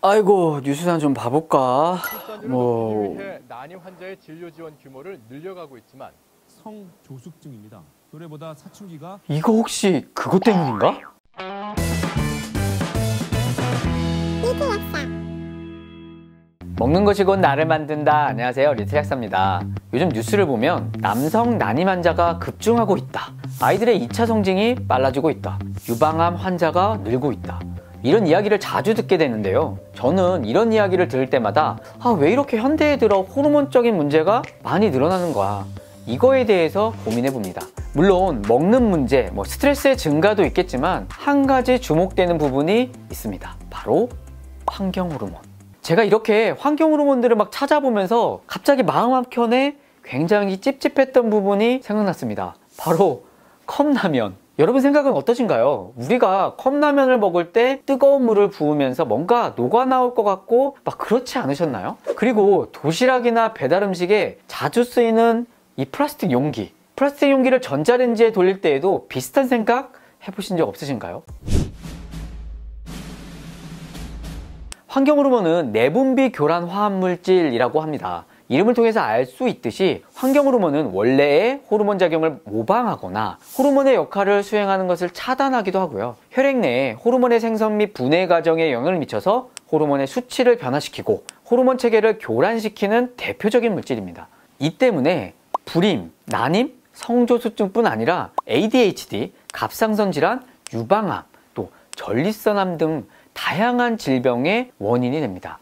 아이고, 뉴스나 좀 봐볼까? 출산율을 높이기 위해 난임 환자의 진료 지원 규모를 늘려가고 있지만 성조숙증입니다. 노래보다 사춘기가 이거 혹시 그것 때문인가? 먹는 것이 곧 나를 만든다. 안녕하세요, 리틀 약사입니다. 요즘 뉴스를 보면 남성 난임 환자가 급증하고 있다, 아이들의 2차 성징이 빨라지고 있다, 유방암 환자가 늘고 있다, 이런 이야기를 자주 듣게 되는데요. 저는 이런 이야기를 들을 때마다 왜 이렇게 현대에 들어 호르몬적인 문제가 많이 늘어나는 거야, 이거에 대해서 고민해 봅니다. 물론 먹는 문제, 스트레스의 증가도 있겠지만 한 가지 주목되는 부분이 있습니다. 바로 환경 호르몬. 제가 이렇게 환경 호르몬들을 막 찾아보면서 갑자기 마음 한켠에 굉장히 찝찝했던 부분이 생각났습니다. 바로 컵라면. 여러분 생각은 어떠신가요? 우리가 컵라면을 먹을 때 뜨거운 물을 부으면서 뭔가 녹아 나올 것 같고 막 그렇지 않으셨나요? 그리고 도시락이나 배달 음식에 자주 쓰이는 이 플라스틱 용기, 플라스틱 용기를 전자레인지에 돌릴 때에도 비슷한 생각 해보신 적 없으신가요? 환경 호르몬은 내분비 교란 화합물질이라고 합니다. 이름을 통해서 알 수 있듯이 환경 호르몬은 원래의 호르몬 작용을 모방하거나 호르몬의 역할을 수행하는 것을 차단하기도 하고요. 혈액 내에 호르몬의 생성 및 분해 과정에 영향을 미쳐서 호르몬의 수치를 변화시키고 호르몬 체계를 교란시키는 대표적인 물질입니다. 이 때문에 불임, 난임, 성조숙증뿐 아니라 ADHD, 갑상선 질환, 유방암, 또 전립선암 등 다양한 질병의 원인이 됩니다.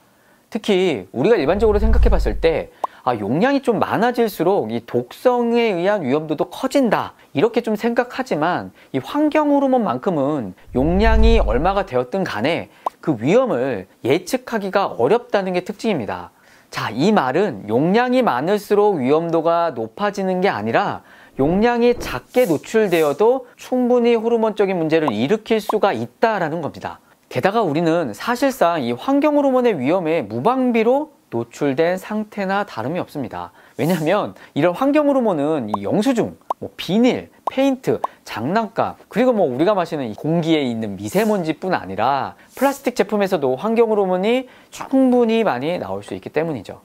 특히 우리가 일반적으로 생각해 봤을 때 용량이 좀 많아질수록 이 독성에 의한 위험도도 커진다, 이렇게 좀 생각하지만 이 환경 호르몬만큼은 용량이 얼마가 되었든 간에 그 위험을 예측하기가 어렵다는 게 특징입니다. 자, 이 말은 용량이 많을수록 위험도가 높아지는 게 아니라 용량이 작게 노출되어도 충분히 호르몬적인 문제를 일으킬 수가 있다라는 겁니다. 게다가 우리는 사실상 이 환경 호르몬의 위험에 무방비로 노출된 상태나 다름이 없습니다. 왜냐하면 이런 환경 호르몬은 이 영수증, 비닐, 페인트, 장난감, 그리고 우리가 마시는 이 공기에 있는 미세먼지뿐 아니라 플라스틱 제품에서도 환경 호르몬이 충분히 많이 나올 수 있기 때문이죠.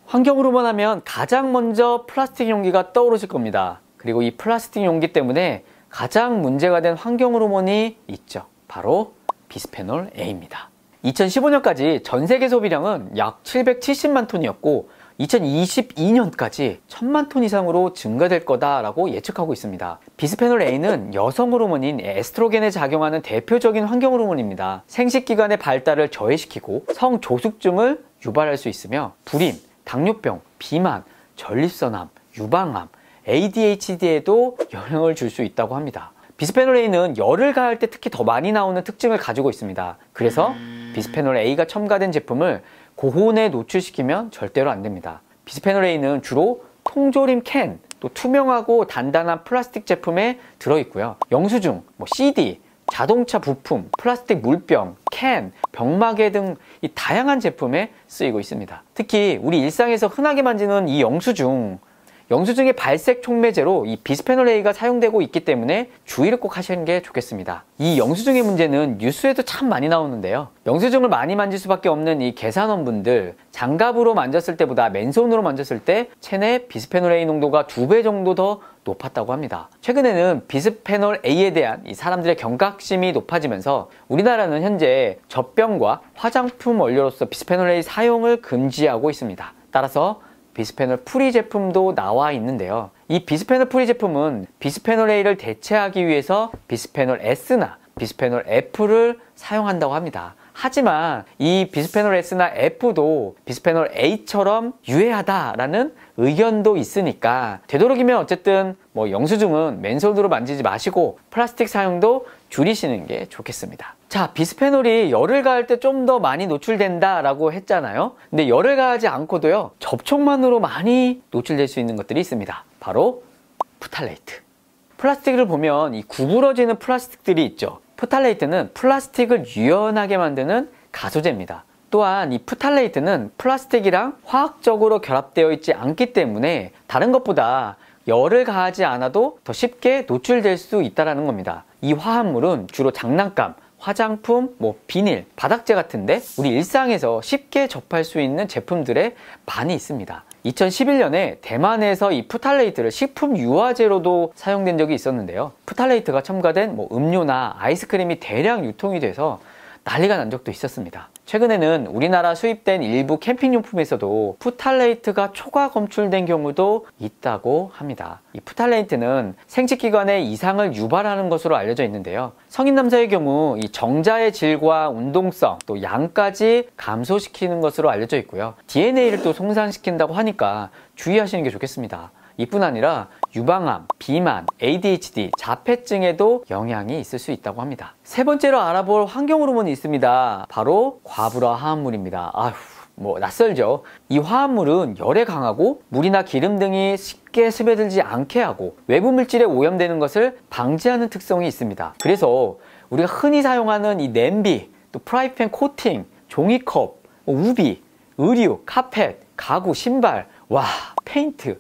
환경 호르몬 하면 가장 먼저 플라스틱 용기가 떠오르실 겁니다. 그리고 이 플라스틱 용기 때문에 가장 문제가 된 환경 호르몬이 있죠. 바로 비스페놀 A입니다. 2015년까지 전 세계 소비량은 약 770만 톤이었고 2022년까지 1000만 톤 이상으로 증가될 거다라고 예측하고 있습니다. 비스페놀 A는 여성 호르몬인 에스트로겐에 작용하는 대표적인 환경 호르몬입니다. 생식기관의 발달을 저해시키고 성조숙증을 유발할 수 있으며 불임, 당뇨병, 비만, 전립선암, 유방암, ADHD에도 영향을 줄 수 있다고 합니다. 비스페놀 A는 열을 가할 때 특히 더 많이 나오는 특징을 가지고 있습니다. 그래서 비스페놀 A가 첨가된 제품을 고온에 노출시키면 절대로 안 됩니다. 비스페놀 A는 주로 통조림 캔, 또 투명하고 단단한 플라스틱 제품에 들어있고요. 영수증, CD, 자동차 부품, 플라스틱 물병, 캔, 병마개 등 이 다양한 제품에 쓰이고 있습니다. 특히 우리 일상에서 흔하게 만지는 이 영수증의 발색 촉매제로 이 비스페놀 A가 사용되고 있기 때문에 주의를 꼭 하시는 게 좋겠습니다. 이 영수증의 문제는 뉴스에도 참 많이 나오는데요. 영수증을 많이 만질 수밖에 없는 이 계산원분들, 장갑으로 만졌을 때보다 맨손으로 만졌을 때 체내 비스페놀 A 농도가 2배 정도 더 높았다고 합니다. 최근에는 비스페놀 A에 대한 이 사람들의 경각심이 높아지면서 우리나라는 현재 젖병과 화장품 원료로서 비스페놀 A 사용을 금지하고 있습니다. 따라서 비스페놀 프리 제품도 나와 있는데요. 이 비스페놀 프리 제품은 비스페놀 A를 대체하기 위해서 비스페놀 S나 비스페놀 F를 사용한다고 합니다. 하지만 이 비스페놀 S나 F도 비스페놀 A처럼 유해하다라는 의견도 있으니까 되도록이면 어쨌든 영수증은 맨손으로 만지지 마시고 플라스틱 사용도 줄이시는 게 좋겠습니다. 자, 비스페놀이 열을 가할 때 좀 더 많이 노출된다라고 했잖아요. 근데 열을 가하지 않고도요, 접촉만으로 많이 노출될 수 있는 것들이 있습니다. 바로 프탈레이트. 플라스틱을 보면 이 구부러지는 플라스틱들이 있죠. 프탈레이트는 플라스틱을 유연하게 만드는 가소제입니다. 또한 이 프탈레이트는 플라스틱이랑 화학적으로 결합되어 있지 않기 때문에 다른 것보다 열을 가하지 않아도 더 쉽게 노출될 수 있다는 겁니다. 이 화합물은 주로 장난감, 화장품, 비닐, 바닥재 같은데 우리 일상에서 쉽게 접할 수 있는 제품들에 많이 있습니다. 2011년에 대만에서 이 프탈레이트를 식품 유화제로도 사용된 적이 있었는데요. 프탈레이트가 첨가된 음료나 아이스크림이 대량 유통이 돼서 난리가 난 적도 있었습니다. 최근에는 우리나라 수입된 일부 캠핑용품에서도 프탈레이트가 초과 검출된 경우도 있다고 합니다. 이 프탈레이트는 생殖기관에 이상을 유발하는 것으로 알려져 있는데요. 성인 남자의 경우 이 정자의 질과 운동성, 또 양까지 감소시키는 것으로 알려져 있고요. DNA를 또 손상시킨다고 하니까 주의하시는 게 좋겠습니다. 이뿐 아니라 유방암, 비만, ADHD, 자폐증에도 영향이 있을 수 있다고 합니다. 세 번째로 알아볼 환경 호르몬이 있습니다. 바로 과부라 화합물입니다. 낯설죠? 이 화합물은 열에 강하고 물이나 기름 등이 쉽게 스며들지 않게 하고 외부 물질에 오염되는 것을 방지하는 특성이 있습니다. 그래서 우리가 흔히 사용하는 이 냄비, 또 프라이팬 코팅, 종이컵, 우비, 의류, 카펫, 가구, 신발, 페인트,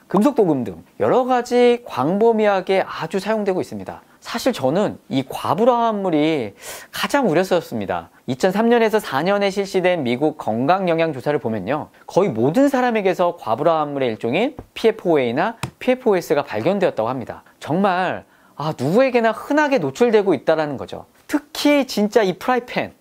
금속도금 등 여러 가지 광범위하게 아주 사용되고 있습니다. 사실 저는 이 과부라 화합물이 가장 우려스럽습니다. 2003년에서 4년에 실시된 미국 건강영양조사를 보면요, 거의 모든 사람에게서 과부라 화합물의 일종인 PFOA나 PFOS가 발견되었다고 합니다. 정말 누구에게나 흔하게 노출되고 있다는 거죠. 특히 진짜 이 프라이팬,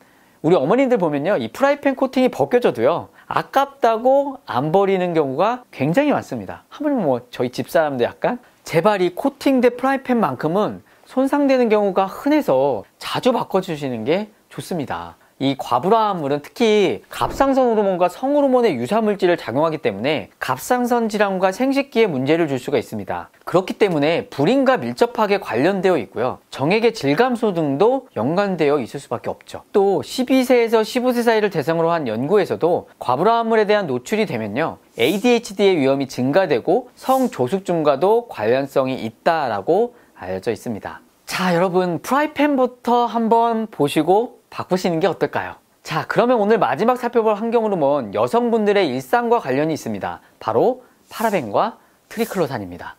우리 어머님들 보면요, 이 프라이팬 코팅이 벗겨져도요, 아깝다고 안 버리는 경우가 굉장히 많습니다. 하물며 저희 집사람도 약간 제발 이 코팅된 프라이팬만큼은 손상되는 경우가 흔해서 자주 바꿔주시는 게 좋습니다. 이 과부라 화합물은 특히 갑상선 호르몬과 성호르몬의 유사물질을 작용하기 때문에 갑상선 질환과 생식기에 문제를 줄 수가 있습니다. 그렇기 때문에 불임과 밀접하게 관련되어 있고요. 정액의 질 감소 등도 연관되어 있을 수밖에 없죠. 또 12세에서 15세 사이를 대상으로 한 연구에서도 과부라 화합물에 대한 노출이 되면요, ADHD의 위험이 증가되고 성조숙증과도 관련성이 있다라고 알려져 있습니다. 자, 여러분, 프라이팬부터 한번 보시고 바꾸시는 게 어떨까요? 자, 그러면 오늘 마지막 살펴볼 환경 호르몬, 여성분들의 일상과 관련이 있습니다. 바로 파라벤과 트리클로산입니다.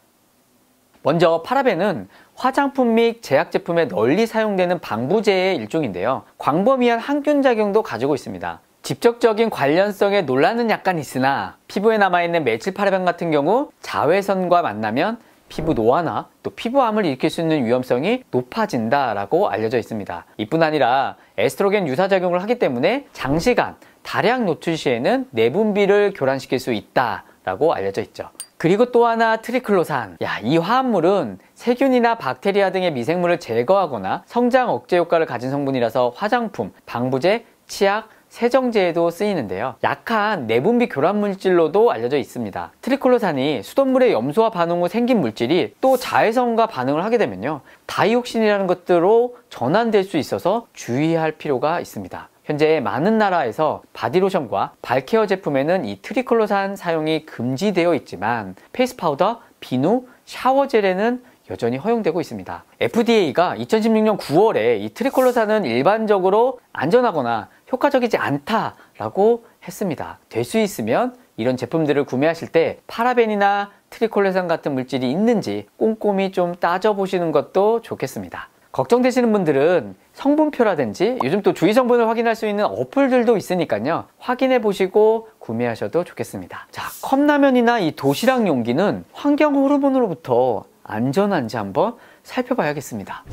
먼저 파라벤은 화장품 및 제약제품에 널리 사용되는 방부제의 일종인데요. 광범위한 항균 작용도 가지고 있습니다. 직접적인 관련성에 논란은 약간 있으나 피부에 남아있는 메칠 파라벤 같은 경우 자외선과 만나면 피부 노화나 또 피부암을 일으킬 수 있는 위험성이 높아진다라고 알려져 있습니다. 이뿐 아니라 에스트로겐 유사작용을 하기 때문에 장시간 다량 노출 시에는 내분비를 교란시킬 수 있다라고 알려져 있죠. 그리고 또 하나 트리클로산. 이 화합물은 세균이나 박테리아 등의 미생물을 제거하거나 성장 억제 효과를 가진 성분이라서 화장품, 방부제, 치약, 세정제에도 쓰이는데요. 약한 내분비 교란 물질로도 알려져 있습니다. 트리클로산이 수돗물의 염소화 반응 후 생긴 물질이 또 자외선과 반응을 하게 되면요, 다이옥신이라는 것들로 전환될 수 있어서 주의할 필요가 있습니다. 현재 많은 나라에서 바디로션과 발케어 제품에는 이 트리클로산 사용이 금지되어 있지만 페이스 파우더, 비누, 샤워젤에는 여전히 허용되고 있습니다. FDA가 2016년 9월에 이 트리클로산은 일반적으로 안전하거나 효과적이지 않다라고 했습니다. 될 수 있으면 이런 제품들을 구매하실 때 파라벤이나 트리클로산 같은 물질이 있는지 꼼꼼히 좀 따져보시는 것도 좋겠습니다. 걱정되시는 분들은 성분표라든지 요즘 또 주의 성분을 확인할 수 있는 어플들도 있으니까요, 확인해 보시고 구매하셔도 좋겠습니다. 자, 컵라면이나 이 도시락 용기는 환경 호르몬으로부터 안전한지 한번 살펴봐야겠습니다.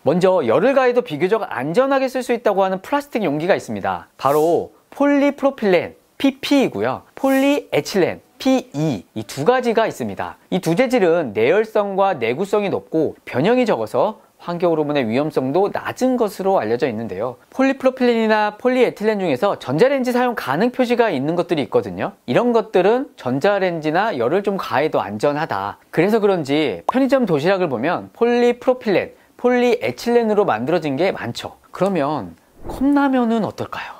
먼저 열을 가해도 비교적 안전하게 쓸 수 있다고 하는 플라스틱 용기가 있습니다. 바로 폴리프로필렌 PP이고요, 폴리에틸렌 PE, 이 두 가지가 있습니다. 이 두 재질은 내열성과 내구성이 높고 변형이 적어서 환경 호르몬의 위험성도 낮은 것으로 알려져 있는데요. 폴리프로필렌이나 폴리에틸렌 중에서 전자레인지 사용 가능 표시가 있는 것들이 있거든요. 이런 것들은 전자레인지나 열을 좀 가해도 안전하다. 그래서 그런지 편의점 도시락을 보면 폴리프로필렌, 폴리에틸렌으로 만들어진 게 많죠. 그러면 컵라면은 어떨까요?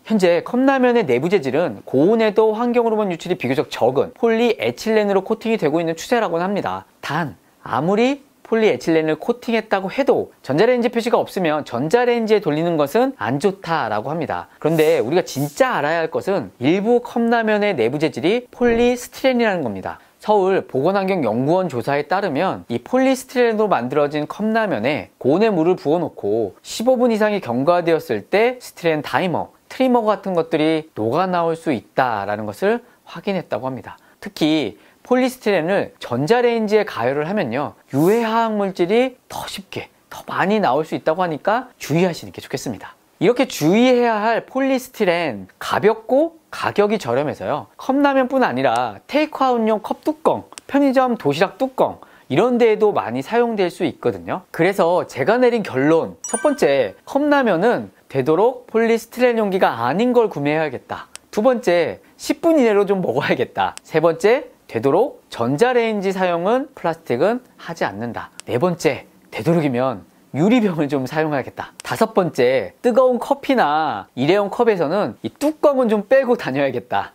현재 컵라면의 내부 재질은 고온에도 환경 호르몬 유출이 비교적 적은 폴리에틸렌으로 코팅이 되고 있는 추세라고는 합니다. 단 아무리 폴리에틸렌을 코팅했다고 해도 전자레인지 표시가 없으면 전자레인지에 돌리는 것은 안 좋다라고 합니다. 그런데 우리가 진짜 알아야 할 것은 일부 컵라면의 내부 재질이 폴리스티렌이라는 겁니다. 서울 보건환경연구원 조사에 따르면 이 폴리스티렌으로 만들어진 컵라면에 고온의 물을 부어놓고 15분 이상이 경과되었을 때 스티렌 다이머, 트리머 같은 것들이 녹아 나올 수 있다라는 것을 확인했다고 합니다. 특히 폴리스티렌을 전자레인지에 가열을 하면요, 유해 화학 물질이 더 쉽게, 더 많이 나올 수 있다고 하니까 주의하시는 게 좋겠습니다. 이렇게 주의해야 할 폴리스티렌, 가볍고 가격이 저렴해서요, 컵라면뿐 아니라 테이크아웃용 컵 뚜껑, 편의점 도시락 뚜껑 이런 데에도 많이 사용될 수 있거든요. 그래서 제가 내린 결론, 첫 번째, 컵라면은 되도록 폴리스티렌 용기가 아닌 걸 구매해야겠다. 두 번째, 10분 이내로 좀 먹어야겠다. 세 번째, 되도록 전자레인지 사용은 플라스틱은 하지 않는다. 네 번째, 되도록이면 유리병을 좀 사용해야겠다. 다섯 번째, 뜨거운 커피나 일회용 컵에서는 이 뚜껑은 좀 빼고 다녀야겠다.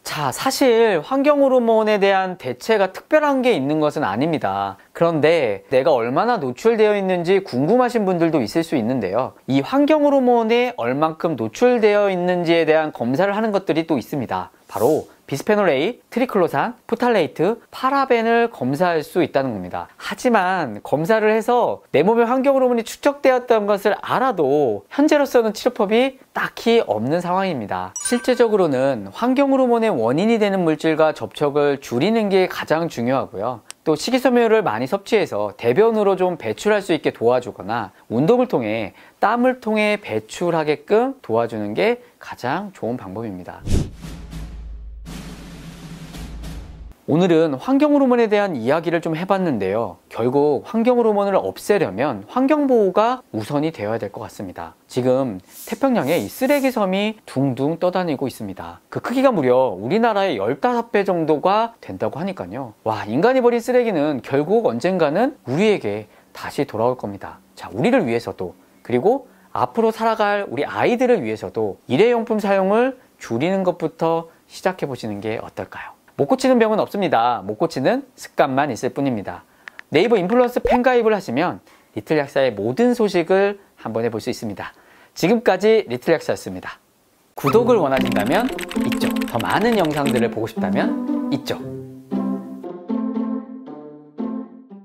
자, 사실 환경호르몬에 대한 대체가 특별한 게 있는 것은 아닙니다. 그런데 내가 얼마나 노출되어 있는지 궁금하신 분들도 있을 수 있는데요. 이 환경호르몬에 얼만큼 노출되어 있는지에 대한 검사를 하는 것들이 또 있습니다. 바로 비스페놀 A, 트리클로산, 프탈레이트, 파라벤을 검사할 수 있다는 겁니다. 하지만 검사를 해서 내 몸에 환경호르몬이 축적되었던 것을 알아도 현재로서는 치료법이 딱히 없는 상황입니다. 실제적으로는 환경호르몬의 원인이 되는 물질과 접촉을 줄이는 게 가장 중요하고요. 또 식이섬유를 많이 섭취해서 대변으로 좀 배출할 수 있게 도와주거나 운동을 통해 땀을 통해 배출하게끔 도와주는 게 가장 좋은 방법입니다. 오늘은 환경호르몬에 대한 이야기를 좀 해봤는데요. 결국 환경호르몬을 없애려면 환경보호가 우선이 되어야 될 것 같습니다. 지금 태평양에 이 쓰레기 섬이 둥둥 떠다니고 있습니다. 그 크기가 무려 우리나라의 15배 정도가 된다고 하니까요. 와, 인간이 버린 쓰레기는 결국 언젠가는 우리에게 다시 돌아올 겁니다. 자, 우리를 위해서도, 그리고 앞으로 살아갈 우리 아이들을 위해서도 일회용품 사용을 줄이는 것부터 시작해 보시는 게 어떨까요? 못 고치는 병은 없습니다. 못 고치는 습관만 있을 뿐입니다. 네이버 인플루언서 팬가입을 하시면 리틀 약사의 모든 소식을 한번 해볼 수 있습니다. 지금까지 리틀 약사였습니다. 구독을 원하신다면 이쪽, 더 많은 영상들을 보고 싶다면 이쪽.